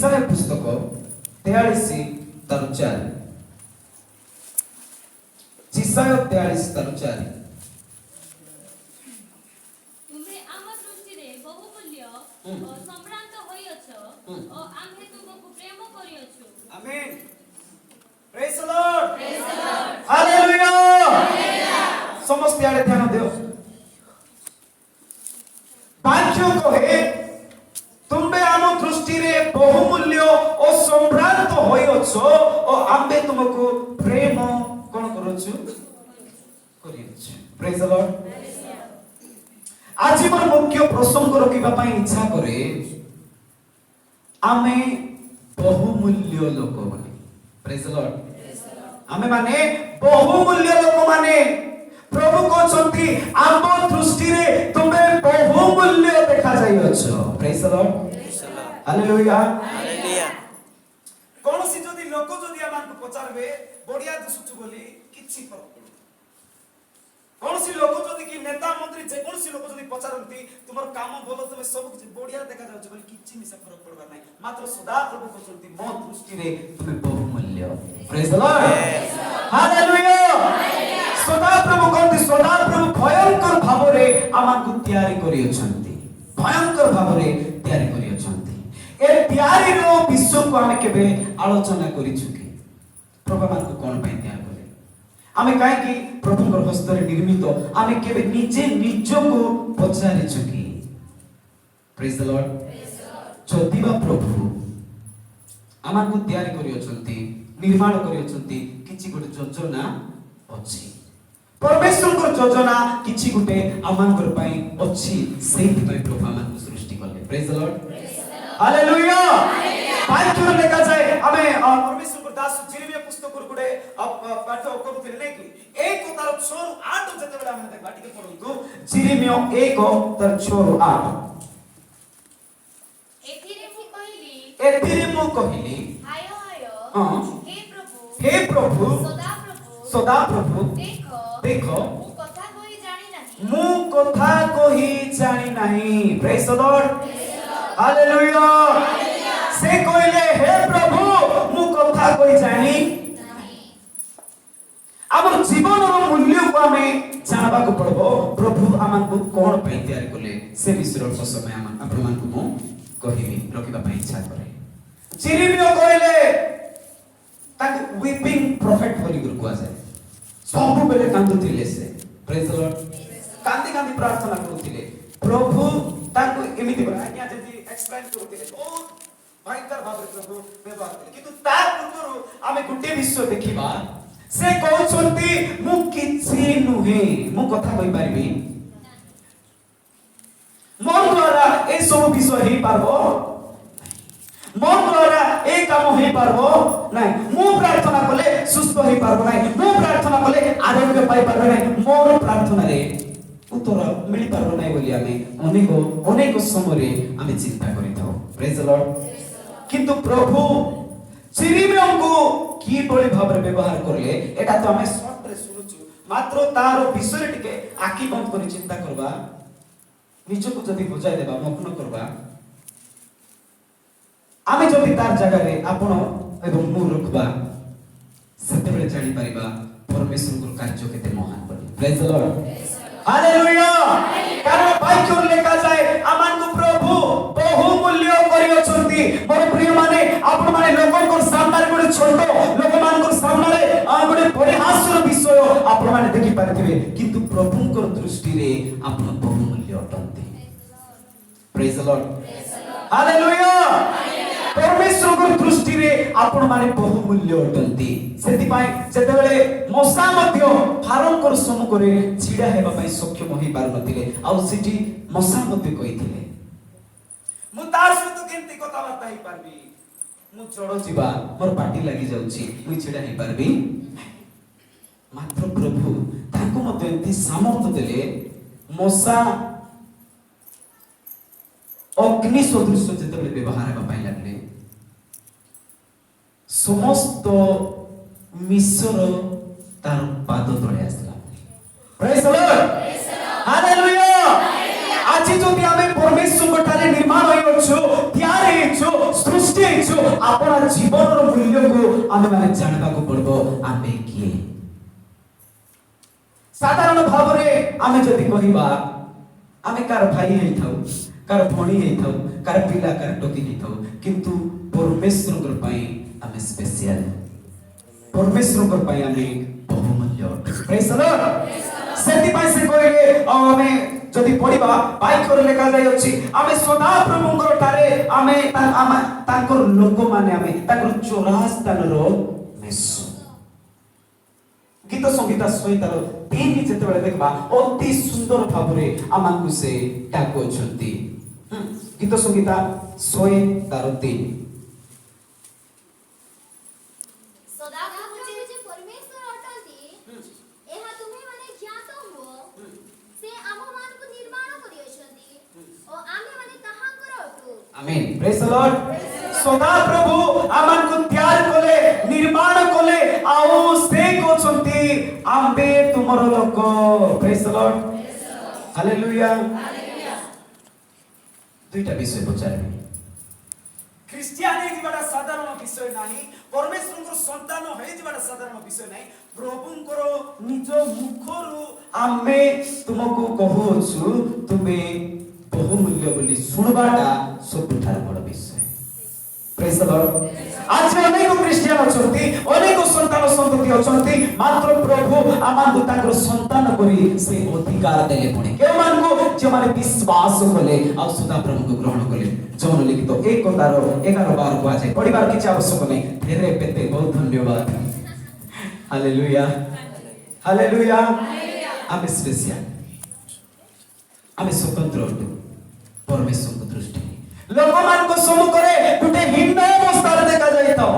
जिसाया पुस्तक 43:4 जिसाया 43:4 तुम्हें आम दृष्टि बहुमूल्य सम्रांत होइछ और आम्हे तुमको प्रेम करियछु। आमीन। Praise the lord. हालेलुया। समस्त आड़े ध्यान दियो। वाक्य कहे तुम्बे आम दृष्टि रे बहुमूल्य और सम्रांत होइछ और आम्बे तुमको प्रेम कोन करछु करियछु। Praise the lord. आज मोर मुख्य प्रसंग रखिबा पई इच्छा करे आमे बहुमूल्य लोक माने। Praise the Lord. आमे माने बहुमूल्य लोक माने प्रभु कहछंती आम दृष्टि रे तुमे बहुमूल्य देखा जाइछो। Praise the lord. Hallelujah. Hallelujah. कोनोसी जदी लोक जदी आमानकु पचारबे बढ़िया दिसुछु बोली किछि फरक पड़े। कोनोसी लोक जदी कि नेता मंत्री जे कोनोसी लोक जदी पचारंती तुमर काम भलो तमे सब किछि बढ़िया देखा जाउछ बोली किछि मिसा फरक पड़बा नै। मात्र सदा प्रभु कहछंती मो दृष्टि रे तुमे बहुमूल्य। Praise the lord. हालेलुया। सदा प्रभु कहते सदा प्रभु भयंकर भावरे आमानकु तयारी करियछंती। भयंकर भावरे तयारी करियछंती। ए तयारी रो विषय को आमे केबे आलोचना करिछु कि प्रभु मानकु कोन पय तयार करे आमे काहे कि प्रभुकर हस्तरे निर्मित आमे केबे निजे निजको पचारिछु कि। Praise the lord. जदिबा प्रभु आमानकु तयारी करियछंती निर्माण करियछंती किछि गोटे योजना अछि। परमेश्वर योजना किछि गुटे आमानकर पई अछि सेहि पई प्रभु आमानकु सृष्टि करले। Praise the lord. Hallelujah. Bible लेखा जाय आमे परमेश्वर दास जिरमिया पुस्तक गुडे पाठ करूथिले नै कि 1:6-8 जतेबेला आमे देखबा टिके पढंतु जिरमिया 1:6-8 एथिरे मु कहिली हाय हाय हां हे प्रभु सदा प्रभु देखो मु कथा कहि जानि नाही। Praise the lord. हालेलुया। से कहले हे प्रभु मु कथा कहि जानि नाही। हमर जीवन रो मूल्य को हमें जानबा को पड़बो। प्रभु आमान को कोन पई तयार करले से विषय रो समय आमान आपण मान को मु कहिबी रखिबा पई इच्छा करे। जिरमिया कहले ताके वीपिंग प्रॉफिट बोली गुरु को आसे सब बेले कांदुथिले से। Praise the Lord. कांदी कांदी प्रार्थना करूथिले प्रभु ताको एमिति आज्ञा जति एक्सप्लेन करूथिले बहुत भयंकर भाबरे प्रभु व्यवहार करले किंतु ता पूर्वरु आमे गुटे विषय देखिबा से कहउछंती मु किछि नुहे मु कथा कहि पारिबी मोर द्वारा ए सब विषय हे पारबो मोर द्वारा ए काम हे पारबो नै। मु प्रार्थना कले सुस्थ हे पारबो नै। मु प्रार्थना कले आरोग्य पाई पारबो नै। मोर प्रार्थना रे उत्तर मिली पारबो नै बोली आमे अनेक समय आमे चिंता करिथौ। Praise the Lord. किंतु प्रभु जिरमिया को की बड़ी भाबरे व्यवहार करले एटा तो आमे शॉर्ट रे सुनुछु मात्र तार विषय टिके आखि बंद करि चिंता करबा निजको जदी बुझाई देबा मग्न करबा आमे जदी तार जगह रे आपण एवं मु रखबा सत्य बेले जानि परिबा परमेश्वर को कार्य केते महान बनी। Praise the lord. हालेलुया। कारण वाक्य लेखा जाय आमान को प्रभु बहुमूल्य करियछंती। मोर प्रिय माने आपण माने लोकन को सामने रे गोटे छोट लोक मान को सामने रे गोटे परिहासर विषय आपण माने देखि पारथिबे किंतु प्रभुकर दृष्टि रे आपण बहुमूल्य अटंती। Praise the lord. हालेलुया। परमेश्वर दृष्टि रे आपण माने बहुमूल्य अटंती। सेति पाई जेतेबेले मौसा मध्य फारंकर सम्मुख रे छिडा हेबा पई सक्षम होई पार नथिले आ सिटी मौसा मध्य कहिथिले मु तार सहित केंती कथा बार्ता ही पारबी मु जड़ जीवा मोर पाटी लागि जाउची मु छिडा ही पारबी मात्र प्रभु ताको मते एंती सामर्थ देले मौसा अग्नि सदृश जेतेबेले व्यवहार हेबा पई लागले समस्त मिस्र तार पाद तळे आसला। Praise the lord. हालेलुया। आज जो भी हमें परमेश्वर ठारे निर्माण होइछो तयार हेछो सृष्टि हेछो आमे माने जानबा को पड़बो आमे किए। साधारण भाव रे आमे जदि कहिबा आमे कार भाई हेई थाउ, कार भणी हेई थाउ, कार पिला कार टोकी हेई थाउ, किंतु परमेश्वर कर पई आमे स्पेशल, परमेश्वर कर पई आमे बहुमूल्य। Praise the Lord. सेति पई से कहले आमे जदि पढिबा बाइक कर लेखा जाय अछि आमे सदा प्रभुंकर ठारे आमे तांकर लोक माने आमे तांकर चौरास्तान रो मेसो। गीत संगीता सहितार 3 जेतेबेले देखबा अति सुंदर भाबरे आमांकु से डाको छंती। गीत संगीता 100:3 सदा भाबुचे जे परमेश्वर अटंती एहा तुमे माने ज्ञात हो से आम मानकु निर्माण करियछंती ओ आमे माने ताहांकर अटु। आमीन। Praise the Lord. सदा प्रभु आमांकु तैयार कोले निर्माण कोले आउ से को छंती आम्बे तुमरो लोक। Praise the lord. हालेलुया। दुईटा विषय पचारबे। ख्रिस्टियान हे जिबाटा साधारण विषय नाही, परमेश्वरको सन्तान हे जिबाटा साधारण विषय नाही, प्रभुंकर निज मुखरु आम्बे तुमको कहूछु तुमे बहुमूल्य बोली सुनबाटा सबठार बड़ विषय। Praise the lord. आज अनेक क्रिश्चियन अछंती, अनेक संतान संतति अछंती, मात्र प्रभु आमानकु ताकर संतान करी से अधिकार देले पड़े के मानकु जे माने विश्वास कले आ सदा प्रभु को ग्रहण कले। जौन लिखित 1:11-12 को आजे पढ़िबार किछ आवश्यक नै। धेरे पेते बहुत धन्यवाद। Hallelujah hallelujah. आमे स्पेशल, आमे स्वतंत्र अटु परमेश्वर को दृष्टि लोकमान को सम्मुखरे गुटे हिन्न अवस्था देखा जाय तो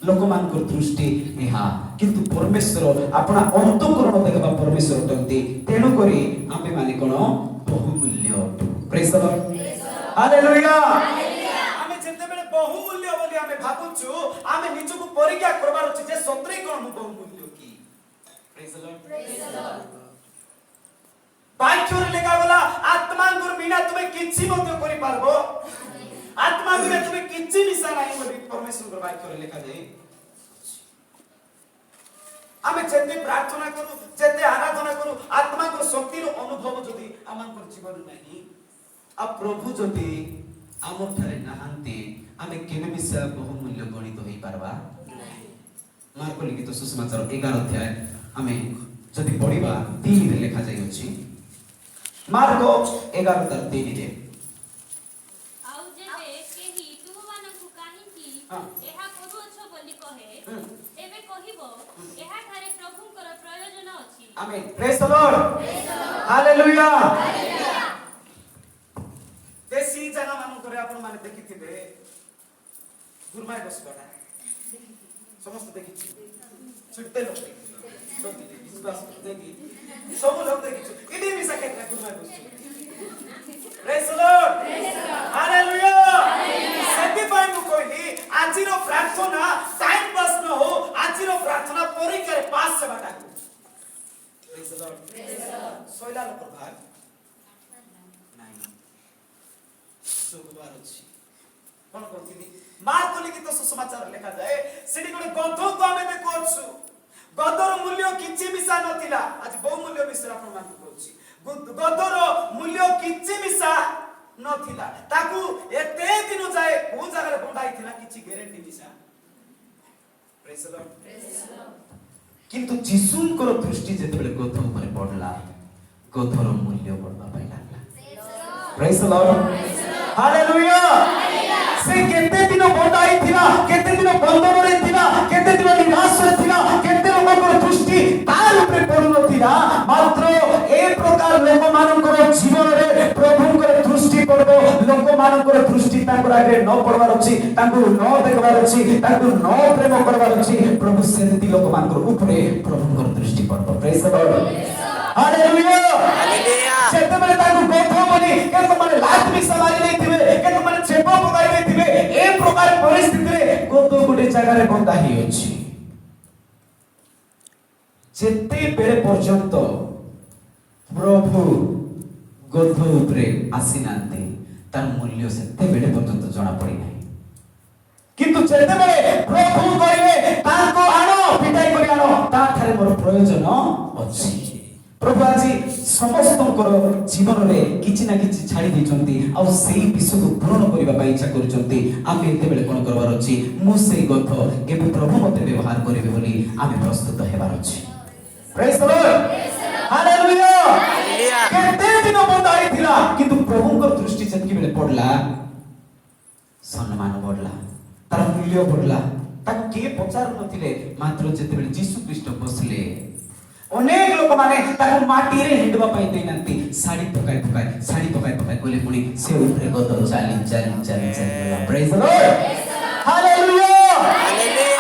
लोकमान को दृष्टि एहा, किंतु परमेश्वर अपना अंतःकरण देखबा परमेश्वर तंती। तेनु करी आमे माने कोन बहुमूल्य अटु। Praise the lord. हालेलुया। आमे जेतेबेले बहुमूल्य बोली आमे भाबुछु आमे निजको परीक्षा करबार अछि जे सत्रे कोन बहुमूल्य की। Praise the lord. Praise the lord. बाइचोर लेखा गला आत्मांकुर बिना तुमे किछि मध्य करि पारबो, आत्मा बिना तुमे किछि मिसा नाही बोली परमेश्वर बाइचोर लेखा जाय। आमे जेते प्रार्थना करू, जेते आराधना करू, आत्मा को शक्ति रो अनुभव जदी आमांकुर जीवन नाही आ प्रभु जदी आमर ठारे नाहंती आमे केबे मिसा बहुमूल्य गणित होई पारबा नाही। मार्को लिखित सुसमाचार 11 आमे जदी पढिबा 3 रे लेखा जाय अछि। मार्को 11:3 रे आउ जेबे केही तुममानकु काहिंकी एहा करूअछ बोली कहे एबे कहिबो एहा ठारे प्रभुंकर प्रयोजन अछि। आमीन। Praise the lord. हालेलुया। देसी जना मानु करे आपण माने देखिथिबे गुरमाय बसबाटा समस्त देखिछि छुट्टे लोक सब विश्वास देखि सब लोक देखिछु इडी मिसा केतना गुरमाय बसछु। Praise the lord. हालेलुया। सेति पाइ मु कहली आजिरो प्रार्थना टाइम पास न हो, आजिरो प्रार्थना परीक्षा पास से बाटा। Praise the lord. Praise the lord. सोइला लोक भाग नाही सुगबार अछि कोन कोथिनी मार्को लिखित सुसमाचार लेखा जाए सेठी कोन गधो को आमे देखोछु। गधर मूल्य किछि मिसा नथिला। आज बहु मूल्य विषय आपण मान कहछि। गधर मूल्य किछि मिसा नथिला, ताकू एते दिन जाए को जगह बंधाई थिला किछि ग्यारंटी मिसा। Praise the lord. Praise the Lord. किंतु जिसुंकर दृष्टि जेतेबेले गध ऊपर पड़ला गधर मूल्य बढ़बा पाइ लागला। Praise the lord. हालेलुया। से केते दिन बंधाई थिला, केते दिन बंधन रे थिला, केते दिन निराश रे थिला, केते लोककर दृष्टि तार ऊपर पड़ुनथिला, मात्र ए प्रकार लोक मानकर जीवन रे प्रभुंकर दृष्टि पड़बो। लोक मानकर दृष्टि ताकर आगे न पड़बार अछि, ताकू न देखबार अछि, ताकू न प्रेम करबार अछि। प्रभु सेति लोक मानकर ऊपरे प्रभुंकर दृष्टि पड़बो। Praise the lord. Hallelujah. Hallelujah. जेतेबेले ताकू गधो बोली केते माने लात मिसा मारि देथिबे, केते माने छेप पकाई देथिबे, ए प्रकार परिस्थिति रे गधो गुटे जगह रे बंधा ही अछि। जेते बेले पर्यंत प्रभु गधो ऊपरे आसी नांते तार मूल्य सेते बेले पर्यंत जणा पड़ी नाही। କିନ୍ତୁ ଯେତେବେଳେ ପ୍ରଭୁ କହିବେ ତାଙ୍କୁ ଆଣ ପିଟାଇ କରି ଆଣ ତାଠାରେ ମୋର ପ୍ରୟୋଜନ ଅଛି। ପ୍ରଭୁ ଆଜି ସମସ୍ତଙ୍କର ଜୀବନରେ କିଛି ନା କିଛି ଛାଡ଼ି ଦେଇଛନ୍ତି ଆଉ ସେଇ ବିଷୟକୁ ପୂରଣ କରିବା ପାଇଁ ଇଚ୍ଛା କରୁଛନ୍ତି। ଆମେ ଏତେବେଳେ କ'ଣ କରିବାର ଅଛି? ମୁଁ ସେଇ ଗଥ କେବେ ପ୍ରଭୁ ମୋତେ ବ୍ୟବହାର କରିବେ ବୋଲି ଆମେ ପ୍ରସ୍ତୁତ ହେବାର ଅଛି। ପ୍ରେଜ୍ ଦ ଲର୍ଡ, ହାଲେଲୁୟା। କେତେ ଦିନ ବନ୍ଧା ହେଇଥିଲା କିନ୍ତୁ ପ୍ରଭୁଙ୍କର ଦୃଷ୍ଟି ଯେତିକିବେଳେ ପଡିଲା ସମ୍ମାନ ବଢିଲା, ତାର ମୂଲ୍ୟ ବଢିଲା। ତାକୁ କିଏ ପଚାରୁ ନଥିଲେ, ମାତ୍ର ଯେତେବେଳେ ଯୀଶୁ ଖ୍ରୀଷ୍ଟ ବସିଲେ ଅନେକ ଲୋକମାନେ ତାକୁ ମାଟିରେ ହିଣ୍ଡବା ପାଇଁ ଦେଇନାହାନ୍ତି। ଶାଢ଼ୀ ପକାଇ ପକାଇ ଗଲେ ପୁଣି ସେ ଉପରେ ଗଦ ଚାଲି ଗଲା। ପ୍ରେଜ୍ ଦ ଲର୍ଡ, ହାଲେଲୁୟା।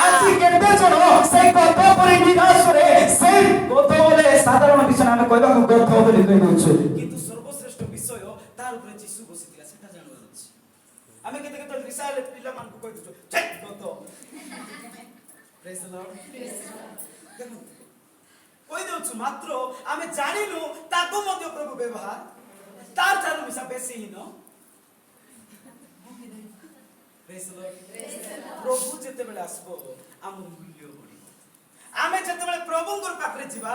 ଆଜି କେତେ ଜଣ ସେଇ ଗଦ ପରି ନିରାଶରେ ସେଇ ଗଦ ବୋଲେ ସାଧାରଣ ବିଷୟ ଆମେ କହିବାକୁ ଗଦ ବୋଲି କହି ଦଉଛୁ, କିନ୍ତୁ ସର୍ବଶ୍ରେଷ୍ଠ ବିଷୟ ତାର ଉପରେ ଯୀଶୁ ବସିଥିଲା ସେଟା ଜାଣିବାର ଅଛି। ଆମେ କେତେ ରିସାଲେ ପିଲାମାନଙ୍କୁ କହି ଦଉଛୁ ଚେକ୍ ଗଦ। ପ୍ରେଜ୍ ଦ ଲର୍ଡ, ଦେଖନ୍ତୁ କହି ଦଉଛୁ, ମାତ୍ର ଆମେ ଜାଣିନୁ ତାକୁ ମଧ୍ୟ ପ୍ରଭୁ ବ୍ୟବହାର ତାର ଚାଲୁ ମିଶା ବେଶୀ ହୀନ। ପ୍ରଭୁ ଯେତେବେଳେ ଆସିବ ଆମର ମୂଲ୍ୟ ବଢିବ। ଆମେ ଯେତେବେଳେ ପ୍ରଭୁଙ୍କର ପାଖରେ ଯିବା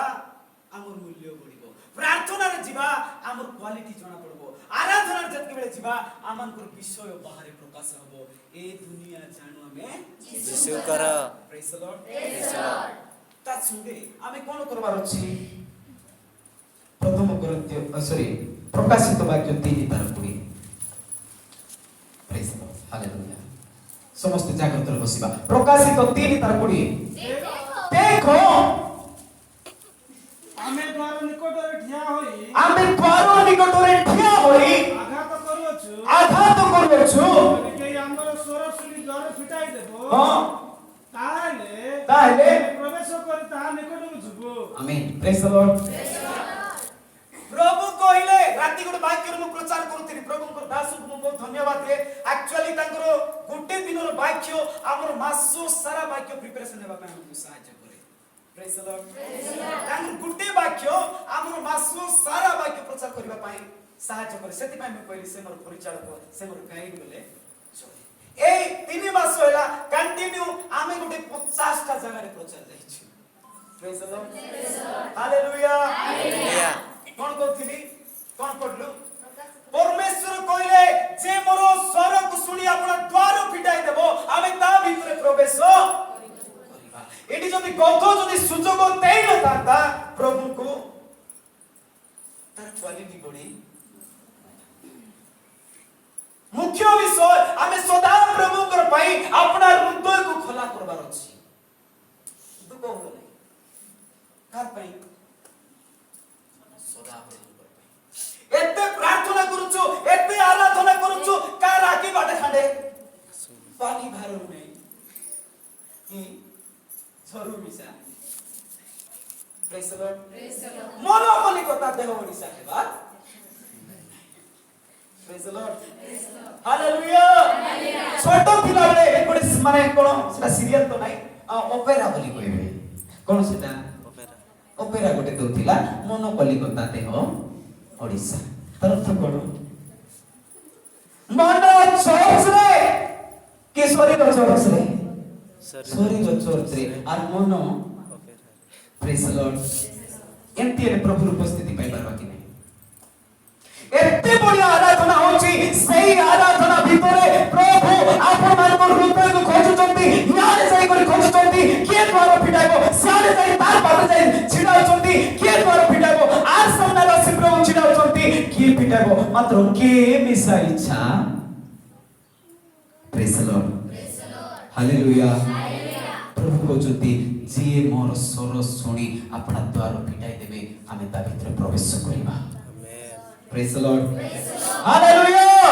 ଆମର ମୂଲ୍ୟ ବଢିବ। ପ୍ରାର୍ଥନାରେ ଯିବା ଆମର କ୍ୱାଲିଟି ଜଣା ପଡିବ। ଆରାଧନାରେ ଯେତେବେଳେ ଯିବା ଆମଙ୍କର ବିଷୟ ବାହାରେ ପ୍ରକାଶ ହବ। ଏ ଦୁନିଆ ଜାଣୁ ଆମେ ଯୀଶୁଙ୍କର। ପ୍ରେଜ୍ ଦ ଲର୍ଡ। ତା ସଙ୍ଗେ ଆମେ କ'ଣ କରିବାର ଅଛି? ପ୍ରକାଶିତ ବାକ୍ୟ 3:20। ପ୍ରେଜ୍ ଦ ଲର୍ଡ, ହାଲେଲୁୟା। ସମସ୍ତେ ଜାଗ୍ରତରେ ବସିବା। ପ୍ରକାଶିତ 3:20। ଦେଖ ଆମେ ଦ୍ୱାର ନିକଟରେ ଠିଆ ହୋଇ ଆଘାତ କରୁଅଛୁ। କେହି ଆମର ସ୍ୱର ଶୁଣି ଦ୍ୱାର ଫିଟାଇ ଦେବ, ହଁ, ତାହେଲେ ପ୍ରବେଶ କରି ତାହା ନିକଟକୁ ଯିବୁ। ଆମେନ୍। ପ୍ରେଜ୍ ଦ ଲର୍ଡ। ପ୍ରଭୁ କହିଲେ ରାତି ଗୋଟେ ବାକ୍ୟରେ ମୁଁ ପ୍ରଚାର କରୁଥିଲି। ପ୍ରଭୁଙ୍କର ଦାସଙ୍କୁ ମୁଁ ବହୁତ ଧନ୍ୟବାଦ ଦିଏ। ଆକ୍ଚୁଆଲି ତାଙ୍କର ଗୋଟେ ଦିନର ବାକ୍ୟ ଆମର ମାସ ସାରା ବାକ୍ୟ ପ୍ରିପାରେସନ ହେବା ପାଇଁ ଆମକୁ ସାହାଯ୍ୟ କରେ। ପ୍ରେଜ୍ ଦ ଲର୍ଡ। ତାଙ୍କର ଗୋଟେ ବାକ୍ୟ ଆମର ମାସ ସାରା ବାକ୍ୟ ପ୍ରଚାର କରିବା ପାଇଁ ସାହାଯ୍ୟ କରେ। ସେଥିପାଇଁ ମୁଁ କହିଲି ସେ ମୋର ପରିଚାଳକ, ସେ ମୋର ଗାଇଡ୍ ବୋଲେ ଚଳେ। এই 3 মাস হইলা কন্টিনিউ আমি গোটে 50টা জায়গায় প্রচার যাইছি। প্রেজ দ লর্ড, হালেলুয়া। কোন কইছিলি, কোন পড়লু? পরমেশ্বর কইলে যে মোর স্বরକୁ শুনি আপনা দ্বার ফিটাই দেব, আমি তা ভিতরে প্রবেশ করিবা। এটি যদি কত যদি সুযোগ দেই না তাতা প্রভুকে তার কোয়ালিটি বড়ি। মুখ্য বিষয় আমি সদা প্রভুଙ୍କର ପାଇଁ अपना হৃদয়କୁ খোলা করবার ଅଛି। দুঃখ হলো নাই কার ପାଇଁ? সদা প্রভুଙ୍କର ପାଇଁ। এতে প্রার্থনা করুଛୁ, এতে আরাধনা করুଛୁ, কার আকি বাটে খাঁডে পানি ভারু নাই ঝরু মিশা। প্রেজ দ লর্ড। মন মনি কথা দেহ মিশা হেবা। প্রেজ দ লর্ড, হালেলুয়া। ছোট থিলা বেলে গোটে মানে কোন সেটা সিরিয়াল তো নাই, অপেরা বলি কইবে। কোন সেটা? অপেরা গোটে দউথিলা মন কলিকতা দেহ ওড়িশা। তার অর্থ কোন? মন চর্চ রে কি শরীর চর্চ রে? শরীর চর্চ রে আর মন। প্রেজ দ লর্ড। এমতি প্রভুর উপস্থিতি পাই পারবা কি নাই? এতে বড়িয়া আরাধনা হচ্ছে, সেই আরাধনা ভিতরে প্রভু আপনার হৃদয়কে খোঁজুଛନ୍ତି, ইয়ারে যাই করে খোঁজুଛନ୍ତି কিଏ দ্বার ফিটাইব, সিয়ারে যাই তার পাখে যাই ছিড়াউଛନ୍ତି কিଏ দ্বার ফিটাইব, আর সামনে আসি প্রভু ছিড়াউଛନ୍ତି কিଏ ফিটাইব, মাত্র কিଏ মিশা ইচ্ছা। প্রেজ দ লর্ড, হালেলুয়া। প্রভু কହୁଛନ୍ତି ଯିଏ ମୋର ସ୍ୱର ଶୁଣି ଆପଣା ଦ୍ୱାର ଫିଟାଇ ଦେବେ, ଆମେ ତା ଭିତରେ ପ୍ରବେଶ କରିବା। Praise the Lord. Hallelujah.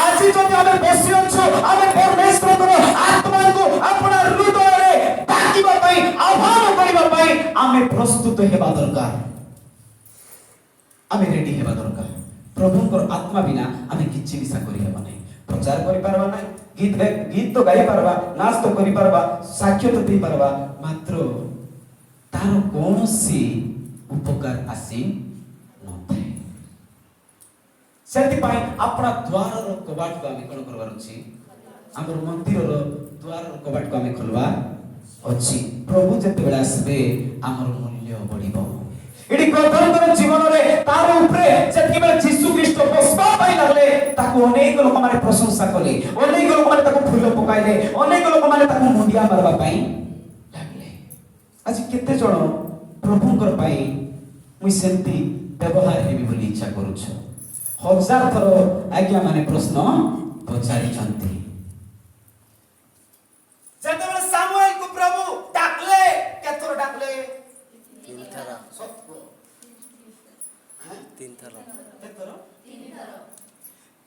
আজি যদি আমি বসি অଛୁ, আমি পরমেশ্বরଙ୍କର আত্মাକୁ আপনা হৃদୟରେ ডাকিবা ପାଇଁ, আহ্বান କରିବା ପାଇଁ ଆମେ ପ୍ରସ୍ତୁତ ହେବା ଦରକାର। ଆମେ ରେଡି ହେବା ଦରକାର। ପ୍ରଭୁଙ୍କର ଆତ୍ମା ବିନା ଆମେ କିଛି ମିଶା କରି ହେବ ନାହିଁ। ପ୍ରଚାର କରି ପାରବା ନାହିଁ, ଗୀତ ଗାଇ ପାରବା, ନାଚ ତ କରି ପାରବା, ସାକ୍ଷ୍ୟ ତ ଦେଇ ପାରବା, ମାତ୍ର ତାର କୌଣସି ଉପକାର ଆସି ନଥାଏ। ସେଥିପାଇଁ ଆପଣା ଦ୍ୱାରର କବାଟକୁ ଆମେ କ'ଣ କରିବାର ଅଛି? ଆମର ମନ୍ଦିରର ଦ୍ୱାର କବାଟ को ଆମେ ଖୋଲବା ଅଛି। ପ୍ରଭୁ ଯେତେବେଳେ ଆସିବେ ଆମର ମୂଲ୍ୟ ବଢିବ। ଏଠି ପ୍ରଭୁଙ୍କର ଜୀବନରେ ତାର ଉପରେ ଯେତେବେଳେ ଯୀଶୁ ଖ୍ରୀଷ୍ଟ ବସିବା ପାଇଁ ଲାଗଲେ ତାକୁ ଅନେକ ଲୋକମାନେ ପ୍ରଶଂସା କଲେ, ଅନେକ ଲୋକମାନେ ତାକୁ ଫୁଲ ପକାଇଲେ, ଅନେକ ଲୋକମାନେ ତାକୁ ମୁଣ୍ଡିଆ ମାରବା ପାଇଁ ଲାଗଲେ। ଆଜି କେତେ ଜଣ ପ୍ରଭୁଙ୍କର ପାଇଁ ମୁଇଁ ସେମିତି ବ୍ୟବହାର ହେବି ବୋଲି ଇଚ୍ଛା କରୁଛ? ହଜାର ଥର ଆଜ୍ଞା ମାନେ ପ୍ରଶ୍ନ ପଚାରିଛନ୍ତି। ଯେତେବେଳେ ସାମୁଏଲକୁ ପ୍ରଭୁ ଡାକଲେ, କେତେଥର ଡାକଲେ? 3 ଥର। ସତ 3 ଥର। କେତେଥର?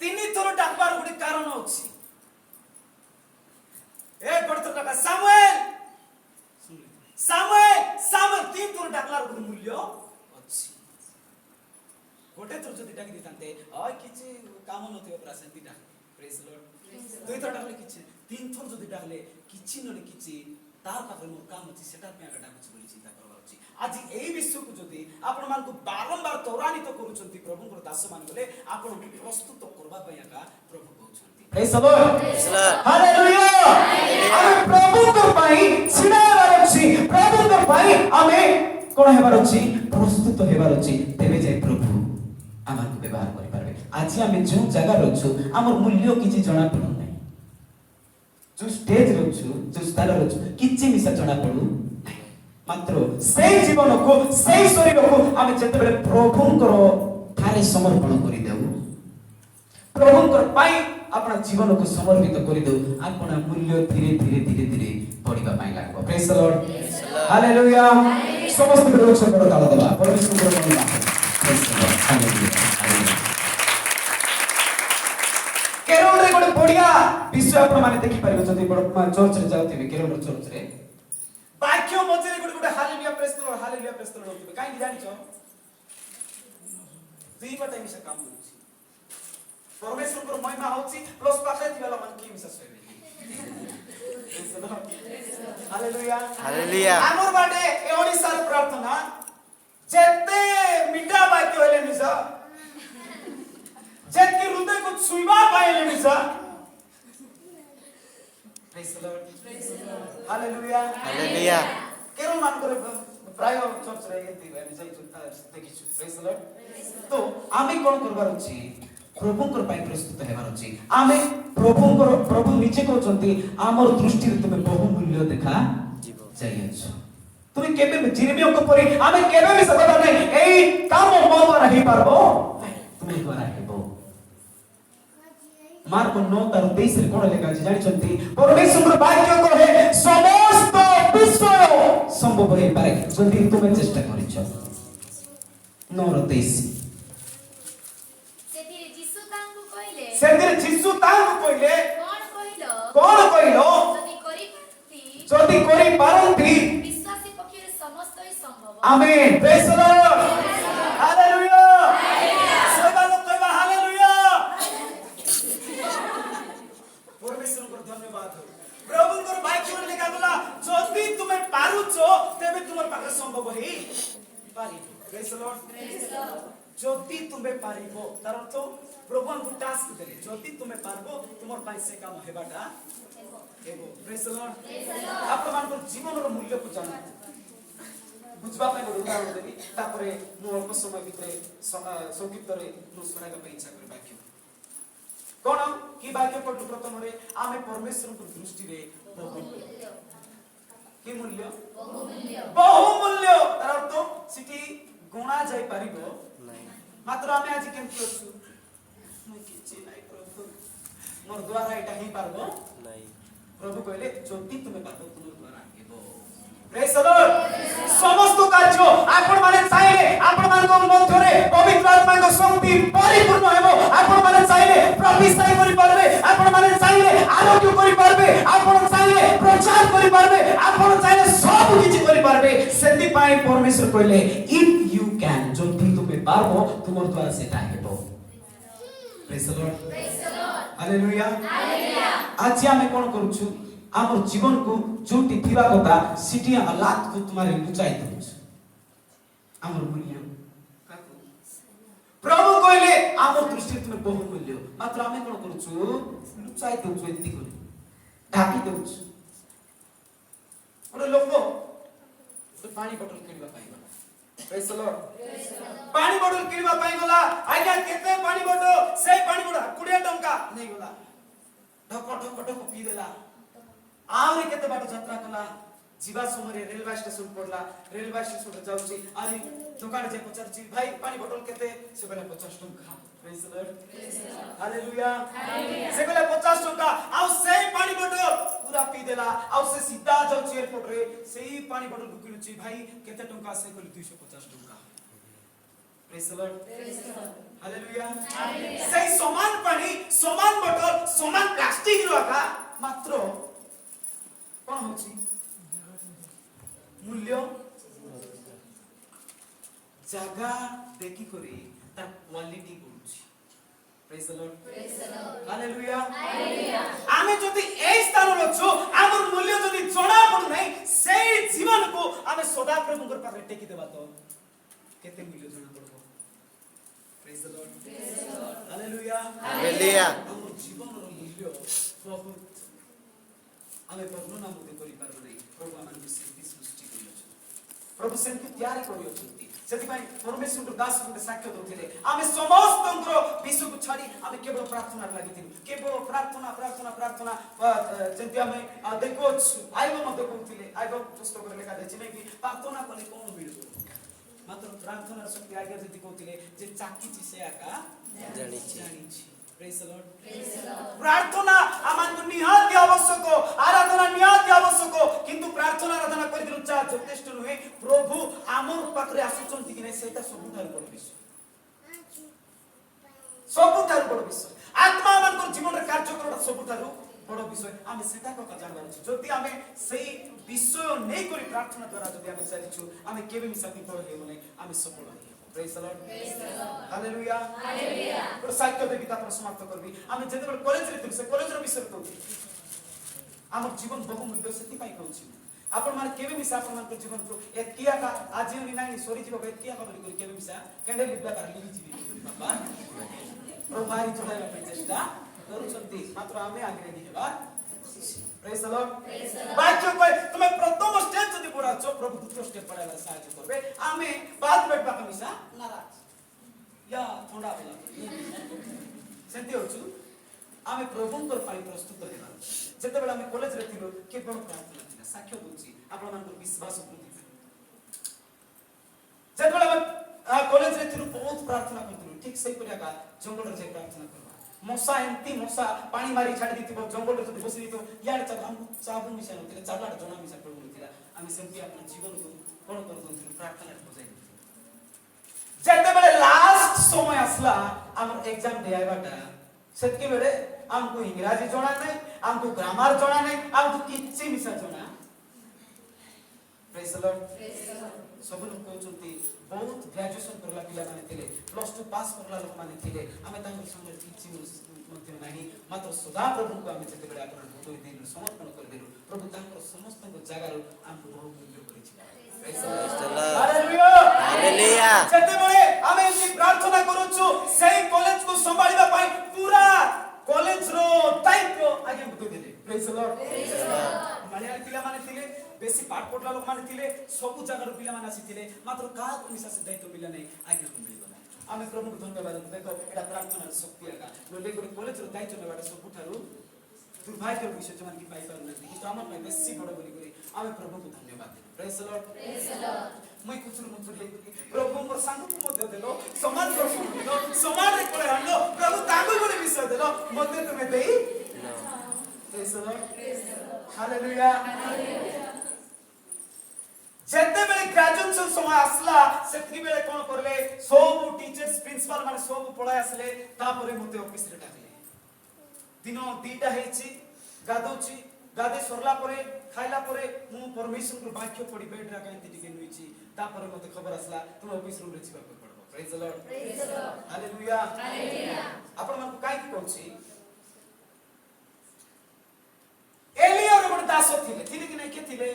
3 ଥର ଡାକବାର ଗୋଟେ କାରଣ ଅଛି। ଗୋଟେ ଥର ଡାକା ସାମୁଏଲ ସାମୁଏଲ ସାମୁଏଲ, 3 ଥର ଡାକଲାର ଗୋଟେ ମୂଲ୍ୟ ଅଛି। ଗୋଟେ ଥର ଯଦି ଡାକି ଦେଇଥାନ୍ତେ କିଛି କାମ ନଥିବ ପୁରା ସେମିତି ଡାକେ, ପ୍ରେଜ ଲର୍ଡ। 2 ଥର ଡାକଲେ କିଛି, 3 ଥର ଯଦି ଡାକଲେ କିଛି ନହେଲେ କିଛି ତାର ପାଖରେ ମୋର କାମ ଅଛି, ସେଟା ପାଇଁ ଆଗ ଡାକୁଛି ବୋଲି ଚିନ୍ତା କରବାର ଅଛି। ଆଜି ଏଇ ବିଷୟକୁ ଯଦି ଆପଣ ମାନଙ୍କୁ ବାରମ୍ବାର ତ୍ୱରାନ୍ୱିତ କରୁଛନ୍ତି ପ୍ରଭୁଙ୍କର ଦାସ ମାନେ ବୋଲେ ଆପଣଙ୍କୁ ପ୍ରସ୍ତୁତ କରିବା ପାଇଁ ଆକା ପ୍ରଭୁ କହୁଛନ୍ତି। Praise the Lord. Hallelujah. ଆମେ ପ୍ରଭୁଙ୍କ ପାଇଁ ଛିଡ଼ା ହେବାର ଅଛି, ପ୍ରଭୁଙ୍କ ପାଇଁ ଆମେ କଣ ହେବାର ଅଛି? ପ୍ରସ୍ତୁତ ହେବାର ଅଛି। ତେବେ ଯାଇ ପ୍ରଭୁ ଆମକୁ ବ୍ୟବହାର କରିପାରିବେ। ଆଜି ଆମେ ଯେଉଁ ଜାଗାରେ ଅଛୁ ଆମର ମୂଲ୍ୟ କିଛି ଜଣା ପଡୁନାହିଁ। जो स्टेज रचु, जो स्तर रचु किछि मिसा जଣା पडु नाही। मात्र सेई जीवन को, सेई शरीर को आमे जेतेबेले प्रभुंकर थारे समर्पण करि देउ, प्रभुंकर पाई अपना जीवन को समर्पित करि देउ, अपना मूल्य धीरे धीरे धीरे धीरे बढ़िबा पाई लागबो। Praise the lord. हालेलुया। समस्त लोग सबरो ताल देबा। परमेश्वर को महिमा। Praise the lord. Hallelujah. Kerala रे गोटे बढ़िया विषय आपण माने देखि पारिबो जति बड़ चर्च रे जाउथिबे। केरल चर्च रे वाक्य मझे गोटे hallelujah praise the lord, hallelujah praise the lord होथिबे। काई जानिछो दुई बाटा मिसा काम होछि। परमेश्वर को महिमा होछि प्लस पाखे थिबाला मन की मिसा सइबे। Praise the lord. Hallelujah. Hallelujah. हमर बाटे ए ओडिसा प्रार्थना जेते मिठा वाक्य होले मिसा, जेतकी हृदय को छुइबा पाइले मिसा। Praise the lord. Hallelujah. Hallelujah. Kerala मान करे प्राय चर्च रे एति हामी जाई देखिछु। Praise the Lord. तो आमे कोन करबार अछि? प्रभुंकर पाई प्रस्तुत हेबार अछि। आमे प्रभु निचे कहउचंती हमर दृष्टि रे तमे बहुमूल्य देखा जाइछ। तुमे केबे जिरमियो को परि आमे केबे भी सकबा नै एई काम मो द्वारा हे पारबो, तुमे द्वारा हेबो। मार्को 9:23 रे कोन लेखा अछि जानिछंती? परमेश्वर वाक्य कहे समस्त विषय संभव हे पारे जदि तुमे चेष्टा करिछ। 9:23 सेतिर जीसु तांकु कहिले कोन कहिलो जदि करि पारंती विश्वासी पक्षरे समस्त ही संभव। Amen. Praise the lord. Hallelujah. सबा लोग कहबा हालेलुया। परमेश्वर को धन्यवाद हो। प्रभु को वाक्य में लिखा गला जदि तुमे पारुछो तेबे तुमर पाखे संभव हे पारिबो। Praise the lord. जदि तुमे पारिबो तार अर्थ प्रभु हमको टास्क देले जदि तुमे पारबो तुमर पाई से काम हेबाटा हेबो। Praise the Lord. आप मान को जीवन रो मूल्य को जानो बुझबा पे उदाहरण देबी तापरे मो अल्प समय भितरे संक्षिप्त रे मो सुनाइबा पे इच्छा करी वाक्य कोन की वाक्य पढु प्रथम रे आमे परमेश्वर को दृष्टि रे बहुमूल्य की मूल्य बहुमूल्य तार अर्थ सिटी गुणा जाई पारिबो नाही। मात्र आमे आज केमति अछु मो किछि नाही प्रभु मोर द्वारा एटा ही पारबो नाही। प्रभु कहले जदि तुमे पारबो तुमर द्वारा हेबो। Praise the Lord. समस्त कार्य आपण माने चाहिले आपण मानको मध्य रे पवित्र आत्मा को शक्ति परिपूर्ण हेबो। आपण माने चाहिले प्रोफेसाई करि पारबे, आपण माने चाहिले आरोग्य करि पारबे, आपण चाहिले प्रचार करि पारबे, आपण चाहिले सब किछि करि पारबे। सेति पाई परमेश्वर कहले इफ यू कैन जदि तुमे पारबो तुमर द्वारा सेटा हेबो। Praise the lord. Hallelujah. Hallelujah. आज आमे कोन करूछु? आमर जीवन को जोटी थिबा कथा सिटी हालात को तुम्हारे लुचाई दउछ। आमर मूल्य काको प्रभु कहले आमर दृष्टि तुमे बहुमूल्य, मात्र आमे कोन करूछु? लुचाई दउछु एति करी। ढाकी दउछु गोटे लोक गोटे पानी बोतल किणवा पाई गला प्रेज द लॉर्ड पानी बोतल किणवा पाई गला आज्ञा केते पानी बोतल से पानी बोतल 20 टंका नहीं गला ढक ढक ढक पी देला आउरी केते बाट यात्रा कला जीवा समय रेलवे स्टेशन पड़ला रेलवे स्टेशन जाउची आरी दुकान जे पचारची भाई पानी बोतल केते से बेला 50 टंका प्रेज द लॉर्ड हालेलुया से बेला 50 टंका आउ से पानी बोतल पूरा पी देला आउ से सीधा जाउची एयरपोर्ट रे सेही पानी बोतल किनुची भाई केते टंका से कहली 250 टंका प्रेज द लॉर्ड हालेलुया सेही समान पानी समान बोतल समान प्लास्टिक रो का मात्र कोन होची मूल्य जगह देखी करी तार क्वालिटी गुरुची प्रेज द लॉर्ड हालेलुया आमे जदी ए स्थान रछु हमर मूल्य जदी जणा पड़ नै सेही जीवन को आमे सदा प्रभुकर पारे टेकी देबा तो केते मूल्य जणा पड़बो praise the lord hallelujah hallelujah हमर जीवन रो मूल्य बहुत आमे वर्णना मध्ये करि पारबो नै प्रभु आमान सृष्टि करियो प्रभु सेंति तयार करियो छथि सेति पई परमेश्वर दास गुटे साक्ष्य दउथिले आमे समस्त विश्व को छाडी आमे केवल प्रार्थना लागिथिलु केवल प्रार्थना प्रार्थना प्रार्थना जेंति आमे देखो आइबो मध्ये कहथिले आइबो पुस्तक रे लेखा दैछि नै कि प्रार्थना कले कोन मिलबो मात्र प्रार्थना शक्ति आगे जति कहथिले जे चाकी छि से आका जानिछि प्रेज द लॉर्ड प्रार्थना आमान को निहाती आवश्यक आराधना निहाती आवश्यक किंतु प्रार्थना आराधना कर दिनु चा यथेष्ट नुहे प्रभु आमर पाखरे आसुचंती कि नै सेटा सबुठार बड़ विषय सबुठार बड़ विषय आत्मा आमान को जीवन रे कार्य करबा सबुठार बड़ विषय आमे सेटा का जानबार छी जति आमे सेही विषय नै करी प्रार्थना द्वारा जति आमे चालिछु आमे केबे मिसा विफल हेबो नै आमे सफल हेबो praise the lord hallelujah hallelujah और साक्ष्य देबी ता समाप्त करबी आमे जेते बेल कॉलेज रे से कॉलेज रो विषय कहू हमर जीवन बहु मूल्य सेति पाई कहू आपण माने केबे मिसा आपण मान जीवन को एतिया का आजीवन नाही सॉरी जीव एतिया का बोली केबे मिसा केंडे लिबा कर लिबी जीवी बाबा प्रभारी चढ़ाइबा पे चेष्टा करूछंती मात्र आमे आगे नहीं हेबा प्रेज द लॉर्ड बाक्य को तुमे प्रथम स्टेप जदी पढाछो प्रभु दूसरा स्टेप पढाइबा सहायता करबे आमे बात बैठबा कमिसा नाराज या थोड़ा होला सेंती होछु आमे प्रभुंकर पाई प्रस्तुत हेबा जते बेला आमे कॉलेज रे थिलो केवल प्रार्थना थिला साक्ष्य दोछि आपण मानकर विश्वास वृद्धि जते बेला कॉलेज रे थिलो बहुत प्रार्थना करथिलु ठीक सही परिया का जंगल रे जे प्रार्थना करबा मसा एंती मसा पानी मारी छाडी दिथिबो जंगल रे जति बसि दितो यार चाबा हम चाबु मिसा नथिले चाबलाट जणा मिसा प्रभु नथिला आमे सेंती आपन जीवन को कोन करथुथिलु प्रार्थना बजाइ जते बेले लास्ट समय आसला हमर एग्जाम दे आइबाटा सेतके बेले हमको इंग्रजी जणा नै हमको ग्रामर जणा नै हमको किछि मिसा जणा प्रेज द लॉर्ड सब लोग कहउछंती बहुत ग्रेजुएशन करला पिला माने थिले प्लस 2 पास करला लोक माने थिले हमें तांकर संगे किछि मध्य नाही मात्र सदा प्रभु को हमें जते बेले आपण भोटोई देलु समर्पण कर देलु प्रभु तांकर समस्त जगार हमको बहुत मूल्य करिछि praise the lord hallelujah hallelujah जते बेले हमें एति प्रार्थना करूछु सेही कॉलेज को संभाळिबा पाई पूरा कॉलेज रो दायित्व आगे को देले प्रेज द लॉर्ड मालियाल पिला माने थिले बेसी पाठ पढला लोक माने थिले सब जगार पिला माने आसीथिले मात्र का निशा से दायित्व मिला नै आगे को मिलिबो आमे प्रभु को धन्यवाद देखो एटा प्रार्थना शक्ति आका लोले गुरे कॉलेज रो दायित्व नेबाटा सबुठारु दुर्भाग्य विषय जमान की पाई पारु नै किंतु हमर नै बेसी बड़ बोली करे आमे प्रभु को धन्यवाद प्रेज द लॉर्ड मैं कुछ मुझे प्रभु मोर संग को मध्य देलो समान को देलो समान रे कोले हलो प्रभु तागु गुरे विषय देलो मध्य तुमे देई प्रेज द लॉर्ड हालेलुया जेते बेले ग्रेजुएशन समय आसला सेति बेले कोन करले सब टीचर्स प्रिंसिपल माने सब पढाय आसले तापरे मते ऑफिस रे डाकले दिन 2टा हेछि गादोछि गादे सरला परे खाइला परे मु परमेश्वर को वाक्य पढि बेड रा कांति टिके नुइछि तापरे मते खबर आसला तुम ऑफिस रूम रे छिबा पड़बो praise the lord hallelujah hallelujah आपण मन काई की कहछि एलिया रो बड दास थिले थिले कि नै के थिले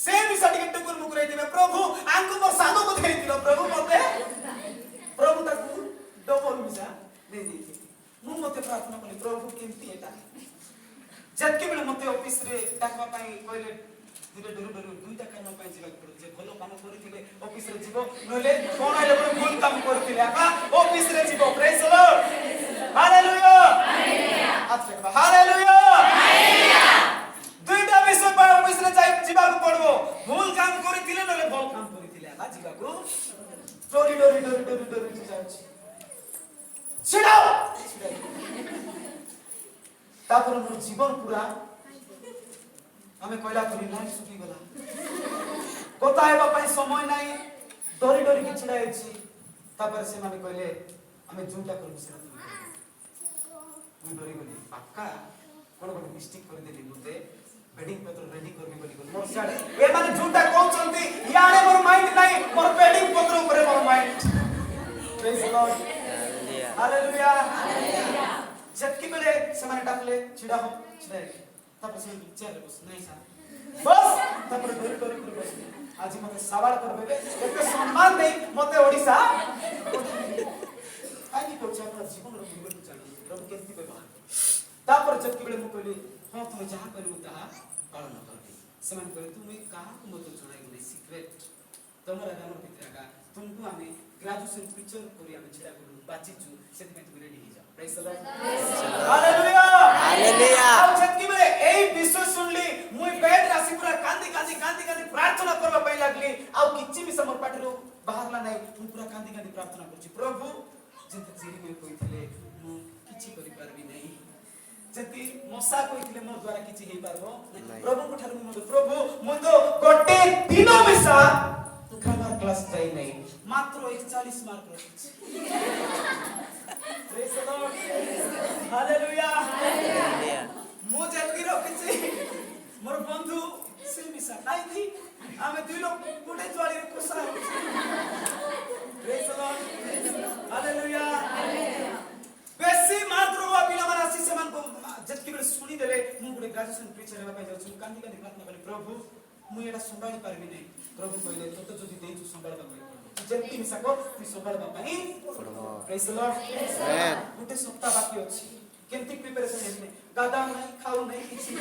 सेम सर्टिफिकेट को मुकराई देबे प्रभु आंको मोर सानो को देई दिलो प्रभु मते प्रभु ताकू डबल मिसा दे दी मु मते प्रार्थना करी प्रभु केमती एटा ଯେତିକି ବେଳେ ମତେ ଅଫିସରେ ଡାକବା ପାଇଁ କହିଲେ ଧୀରେ ଧୀରେ ଦୁଇଟା କାମ ପାଇଁ ଯିବାକୁ ପଡୁଛି ଭଲ କାମ କରିଥିଲେ ଅଫିସରେ ଯିବ ନହେଲେ କଣ ହେଲେ ଗୋଟେ ଭୁଲ କାମ କରିଥିଲେ ଆକା ଅଫିସରେ ଯିବ ପ୍ରେଜ ଦ ଲର୍ଡ ହାଲେଲୁୟା ହାଲେଲୁୟା ଦୁଇଟା ବିଷୟ ପାଇଁ ଅଫିସରେ ଯିବାକୁ ପଡିବ ଭୁଲ କାମ କରିଥିଲେ ନହେଲେ ଭଲ କାମ କରିଥିଲେ ଆକା ଯିବାକୁ ଡରି ଯାଉଛି ଛିଡାଓ ତାପରେ ମୋ ଜୀବନ ପୁରା ଆମେ କହିଲା କରି ଲାଇଫ ଶୁଖିଗଲା କଥା ହେବା ପାଇଁ ସମୟ ନାହିଁ ଡରି ଛିଡା ହେଇଛି ତାପରେ ସେମାନେ କହିଲେ ଆମେ ଯୋଉଟା କରିବୁ ସେଟା ମୁଁ ଡରିଗଲି ପାକା କଣ ଗୋଟେ ମିଷ୍ଟେକ୍ କରିଦେଲି ମୋତେ ବେଡିଂ ପତ୍ର ରେଡି କରିବି ବୋଲି ମୋର ସିଆଡେ ଏମାନେ ଯୋଉଟା କହୁଛନ୍ତି ଇଆଡେ ମୋର ମାଇଣ୍ଡ ନାହିଁ ମୋର ବେଡିଂ ପତ୍ର ଉପରେ ମୋର ମାଇଣ୍ଡ ପ୍ରେଜ ଦ ଲର୍ଡ ହାଲେଲୁୟା ଯେତିକି ବେଳେ ସେମାନେ ଡାକଲେ ଛିଡା ହୋ ଛିଡା ହେଇକି ତାପରେ ସେମାନେ ଚେୟାରରେ ବସ ନାଇଁ ସାର୍ ବସ ତାପରେ ଡରି ବସିଲେ ଆଜି ମତେ ସବାଲ କରିବେ ଏତେ ସମ୍ମାନ ଦେଇ ମତେ ଓଡ଼ିଶା କାହିଁକି କହୁଛି ଆପଣ ଜୀବନର ମୂଲ୍ୟକୁ ଜାଣନ୍ତୁ ପ୍ରଭୁ କେମିତି ବ୍ୟବହାର ତାପରେ ଯେତିକି ବେଳେ ମୁଁ କହିଲି ହଁ ତୁମେ ଯାହା କରିବୁ ତାହା ପାଳନ କରିବି ସେମାନେ କହିଲେ ତୁମେ କାହାକୁ ମତେ ଜଣାଇବୁନି ସିକ୍ରେଟ ତମର ଆମର ଭିତରେ ଆକା ତୁମକୁ ଆମେ ଗ୍ରାଜୁଏସନ ଟିଚର କରି ଆମେ ଛିଡା କରୁ ବାଚିଛୁ ସେଥିପାଇଁ ତୁମେ ରେଡି ହେଇଯାଅ ପ୍ରେଜ ଦ ଲର୍ଡ ହାଲେଲୁୟା ହାଲେଲୁୟା ଆଉ ଯେତିକି ବେଳେ ଏଇ ବିଷୟ ଶୁଣିଲି ମୁଁ ବେଡରେ ଆସି ପୁରା କାନ୍ଦି ପ୍ରାର୍ଥନା କରିବା ପାଇଁ ଲାଗଲି ଆଉ କିଛି ବି ସମର ପାଟିରୁ ବାହାରିଲା ନାହିଁ ମୁଁ ପୁରା କାନ୍ଦି ପ୍ରାର୍ଥନା କରୁଛି ପ୍ରଭୁ ଯେତେ ଚିରି ମୁଁ କହିଥିଲେ ମୁଁ କିଛି କରିପାରିବି ନାହିଁ ଯେତି ମଶା କହିଥିଲେ ମୋ ଦ୍ୱାରା କିଛି ହେଇପାରିବ ପ୍ରଭୁଙ୍କ ଠାରୁ ମୁଁ ପ୍ରଭୁ ମୁଁ ତ ଗୋଟେ ଦିନ ମିଶା ଗ୍ରାମାର କ୍ଲାସ ଯାଇ ନାହିଁ ମାତ୍ର 41 ମାର୍କ ରଖିଛି ପ୍ରେଜ ଦ ଲର୍ଡ ହାଲେଲୁୟା ମୁଁ ଯେତିକି ରଖିଛି ମୋର ବନ୍ଧୁ ସେ ମିଶା ନାଇଁ ଆମେ ଦୁଇ ଲୋକ ଗୋଟେ ଜ୍ୱାଳିରେ କୋଷା ହଉଛି ପ୍ରେଜ ଦ ଲର୍ଡ ହାଲେଲୁୟା ବେଶୀ ମାର୍କ ରଖୁଆ ପିଲାମାନେ ଆସି ସେମାନଙ୍କୁ ଯେତିକି ବେଳେ ଶୁଣିଦେଲେ ମୁଁ ଗୋଟେ ଗ୍ରାଜୁଏସନ ପ୍ରିଚର ହେବା ପାଇଁ ଯାଉଛି ମୁଁ କାନ୍ଦି ପ୍ରାର୍ଥନା କଲି ପ୍ରଭୁ ମୁଁ ଏଇଟା ସମ୍ଭାଳି ପାରିବି ନାହିଁ ପ୍ରଭୁ କହିଲେ ତୋତେ ଯଦି ଦେଇଛୁ ସମ୍ଭାଳିବା ପାଇଁ ଯେତିକି ମିଶାକ ତୁ ସମ୍ଭାଳିବା ପାଇଁ ପ୍ରେଜ ଦ ଲର୍ଡ ଗୋଟେ ସପ୍ତାହ ବାକି ଅଛି କେମିତି ପ୍ରିପାରେସନ ହେବି ଗାଧା ନାହିଁ ଖାଉ ନାହିଁ କିଛି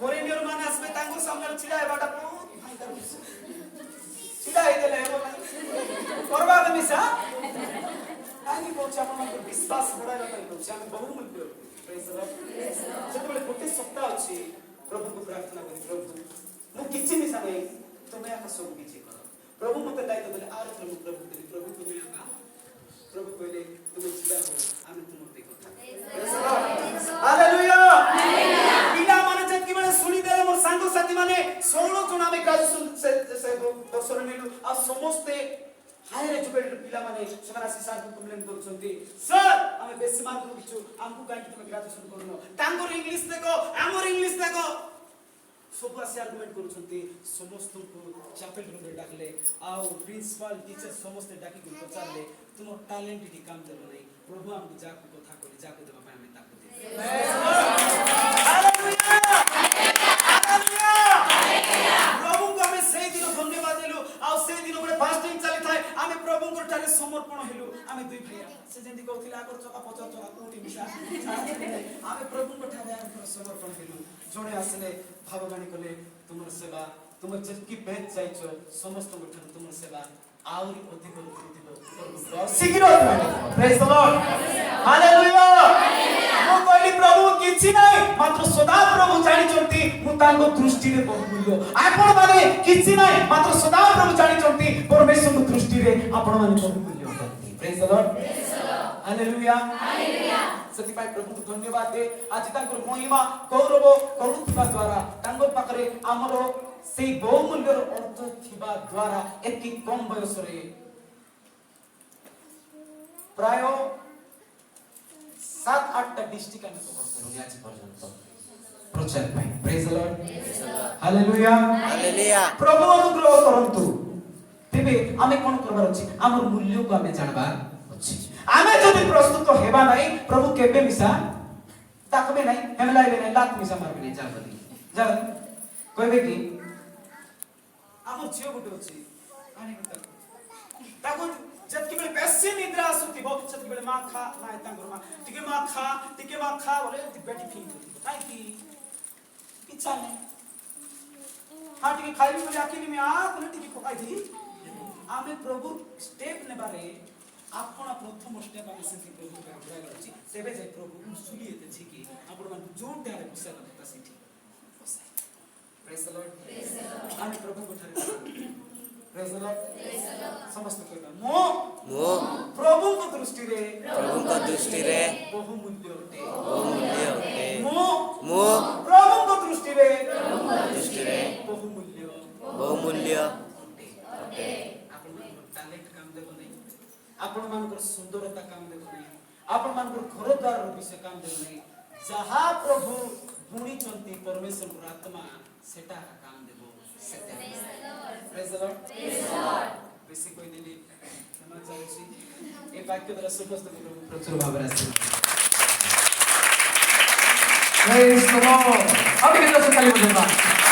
ଫରେନିୟର ମାନେ ଆସିବେ ତାଙ୍କ ସାମ୍ନାରେ ଛିଡା ହେବାଟା ବହୁତ ଭାଇଦାର ବିଷୟ ଛିଡା ହେଇଦେଲେ ହେବ ନାହିଁ କରବା ମିଶା କାହିଁକି କହୁଛି ଆପଣଙ୍କର ବିଶ୍ୱାସ ବଢାଇବା ପାଇଁ କହୁଛି ଆମେ ବହୁମୂଲ୍ୟ ପ୍ରେଜ ଦ ଲର୍ଡ ଯେତେବେଳେ ଗୋଟେ ସପ୍ତାହ ଅଛି ପ୍ରଭୁଙ୍କୁ ପ୍ରାର୍ଥନା କରି ପ୍ରଭୁ ମୁଁ କିଛି ମିଶା ନାହିଁ ତୁମେ ଆକା ସବୁ କିଛି କର ପ୍ରଭୁ ମତେ ଦାୟିତ୍ୱ ଦେଲେ ଆର ପ୍ରଭୁ ଦେଲି ପ୍ରଭୁ ତୁମେ ଆକା ପ୍ରଭୁ କହିଲେ ତୁମେ ଛିଡା ହୋ ଆମେ ତୁମ ପାଇଁ କଥା ହାଲେଲୁୟା ପିଲାମାନେ ଯେତିକି ବେଳେ ଶୁଣିଦେଲେ ମୋର ସାଙ୍ଗସାଥି ମାନେ 16 ଜଣ ଆମେ ଗ୍ରାଜୁଏସନ ସେ ବର୍ଷରେ ନେଲୁ ଆଉ ସମସ୍ତେ ହାୟର ଏଜୁକେଟେଡ ପିଲାମାନେ ସେମାନେ ଆସି ସାର୍ଙ୍କୁ କମ୍ପ୍ଲେନ୍ କରୁଛନ୍ତି ସାର୍ ଆମେ ବେଶୀ ମାର୍କ ରଖିଛୁ ଆମକୁ କାହିଁକି ତୁମେ ଗ୍ରାଜୁଏସନ କରୁନ ତାଙ୍କର ଇଂଲିଶ ଦେଖ ଆମର ଇଂଲିଶ ଦେଖ ସବୁ ଆସି ଆର୍ଗୁମେଣ୍ଟ କରୁଛନ୍ତି ସମସ୍ତଙ୍କୁ ଚାପେଲ ରୁମରେ ଡାକିଲେ ଆଉ ପ୍ରିନ୍ସିପାଲ ଟିଚର ସମସ୍ତେ ଡାକିକି ପଚାରିଲେ ତୁମ ଟ୍ୟାଲେଣ୍ଟ ଏଠି କାମ ଦେବ ନାହିଁ ପ୍ରଭୁ ଆମକୁ ଯାହାକୁ କଥା କଲେ ଯାହାକୁ ଦେବା ପାଇଁ ଆମେ ତାକୁ ଦେବୁ ପ୍ରଭୁଙ୍କୁ ଆମେ ସେଇ ଦିନ ଧନ୍ୟବାଦ ଦେଲୁ ଆଉ ସେଇ ଦିନ ଗୋଟେ ଫାଷ୍ଟିଂ ଚାଲିଥାଏ ଆମେ ପ୍ରଭୁଙ୍କ ଠାରେ ସମର୍ପଣ ହେଲୁ ଆମେ ଦୁଇ ଭାଇ ସେ ଯେମିତି କହୁଥିଲେ ଆଗର ଚକା ପଚର ଚକା କୋଉଠି ମିଶା ଆମେ ପ୍ରଭୁଙ୍କ ଠାରେ ସମର୍ପଣ ହେଲୁ ଜଣେ ଆସିଲେ ଭାବବାଣୀ କଲେ ତୁମର ସେବା ତୁମର ଯେତିକି ବେଦ ଯାଇଛ ସମସ୍ତଙ୍କ ଠାରୁ ତୁମର ସେବା ଆହୁରି ଅଧିକ ଶୀଘ୍ର ପ୍ରେଜ ଦ ଲର୍ଡ ହାଲେଲୁୟା ମୁଁ କହିଲି ପ୍ରଭୁ କିଛି ନାହିଁ ମାତ୍ର ସଦା ପ୍ରଭୁ ଜାଣିଛନ୍ତି ମୁଁ ତାଙ୍କ ଦୃଷ୍ଟିରେ ବହୁମୂଲ୍ୟ ଆପଣ ମାନେ କିଛି ନାହିଁ ମାତ୍ର ସଦା ପ୍ରଭୁ ଜାଣିଛନ୍ତି ପରମେଶ୍ୱରଙ୍କ ଦୃଷ୍ଟିରେ ଆପଣ ମାନେ ବହୁମୂଲ୍ୟ ଅଟନ୍ତି ପ୍ରେଜ ଦ ଲର୍ଡ ହାଲେଲୁୟା ସେଥିପାଇଁ ପ୍ରଭୁଙ୍କୁ ଧନ୍ୟବାଦ ଦେ ଆଜି ତାଙ୍କର ମହିମା ଗୌରବ କରୁଥିବା ଦ୍ୱାରା ତାଙ୍କ ପାଖରେ ଆମର ସେଇ ବହୁମୂଲ୍ୟର ଅର୍ଥ ଥିବା ଦ୍ୱାରା ଏତେ କମ ବୟସରେ ପ୍ରାୟ 7-8ଟା ଡିଷ୍ଟ୍ରିକ୍ଟ ଆମେ କଭର କରୁନି ଆଜି ପର୍ଯ୍ୟନ୍ତ ପ୍ରଚାର ପାଇଁ ପ୍ରେଜ ଦ ଲର୍ଡ ହାଲେଲୁୟା ହାଲେଲୁୟା ପ୍ରଭୁ ଅନୁଗ୍ରହ କରନ୍ତୁ ତେବେ ଆମେ କଣ କରବାର ଅଛି ଆମର ମୂଲ୍ୟକୁ ଆମେ ଜାଣବାର ଅଛି ଆମେ ଯଦି ପ୍ରସ୍ତୁତ ହେବା ନାହିଁ ପ୍ରଭୁ କେବେ ମିଶା ତାକବେ ନାହିଁ ହେମଲାଇବେ ନାହିଁ ଲାତ ମିଶା ମାରବେ ନାହିଁ ଜାଣନ୍ତି କହିବେ କି ଆମ ଝିଅ ଗୋଟେ ଅଛି ତାକୁ ଯେତିକି ବେଳେ ବେଶୀ ବେଶୀ ନିଦ୍ରା ଆସୁଥିବ ସେତେବେଳେ ମା ଖା ନା ତାଙ୍କର ମା ଟିକେ ମା ଖା ବୋଲେ ବେଟି ଫିଲ୍ କରୁଥିବ କାହିଁକି ଇଚ୍ଛା ନାହିଁ ହଁ ଟିକେ ଖାଇବି ବୋଲି ଆଖିନି ମା ବୋଲେ ଟିକେ ପକାଇଦେଇ ଆମେ ପ୍ରଭୁ ଷ୍ଟେପ୍ ନେବାରେ ଆପଣ ପ୍ରଥମ ଷ୍ଟେପ୍ ଆମେ ସେମିତି ପ୍ରଭୁ ଅଛି ତେବେ ଯାଇ ପ୍ରଭୁ ଶୁଲି ଏତେ ଝିକି ଆପଣମାନଙ୍କୁ ଯୋଉଠି ଆରେ ବସାଇବା କଥା ସେଇଠି ବସାଇ ପ୍ରେଜ୍ ଦ ଲର୍ଡ ଆମେ ପ୍ରଭୁଙ୍କ ଠାରେ ପ୍ରେଜ୍ ଦ ଲର୍ଡ ସମସ୍ତେ କହିବା ମୁଁ ପ୍ରଭୁଙ୍କ ଦୃଷ୍ଟିରେ ବହୁମୂଲ୍ୟ ଅଟେ ମୁଁ ପ୍ରଭୁଙ୍କ ଦୃଷ୍ଟିରେ ବହୁମୂଲ୍ୟ ଅଟେ ଆପଣଙ୍କର ଟ୍ୟାଲେଣ୍ଟ କାମ ଦେବ ନାହିଁ ଆପଣମାନଙ୍କର ସୁନ୍ଦରତା କାମ ଦେବ ନାହିଁ ଆପଣମାନଙ୍କର ଘର ଦ୍ୱାରର ବିଷୟ କାମ ଦେବ ନାହିଁ ଯାହା ପ୍ରଭୁ ବୁଣିଛନ୍ତି ପରମେଶ୍ୱରଙ୍କର ଆତ୍ମା ସେଟା କାମ ଦେବ ବେଶୀ କହିଦେଲି କ୍ଷମା ଚାହୁଁଛି ଏ ବାକ୍ୟ ଦ୍ୱାରା ସମସ୍ତ ପ୍ରଚୁର ଭାବରେ ଆସିବ Praise the Lord. How many of us can believe that?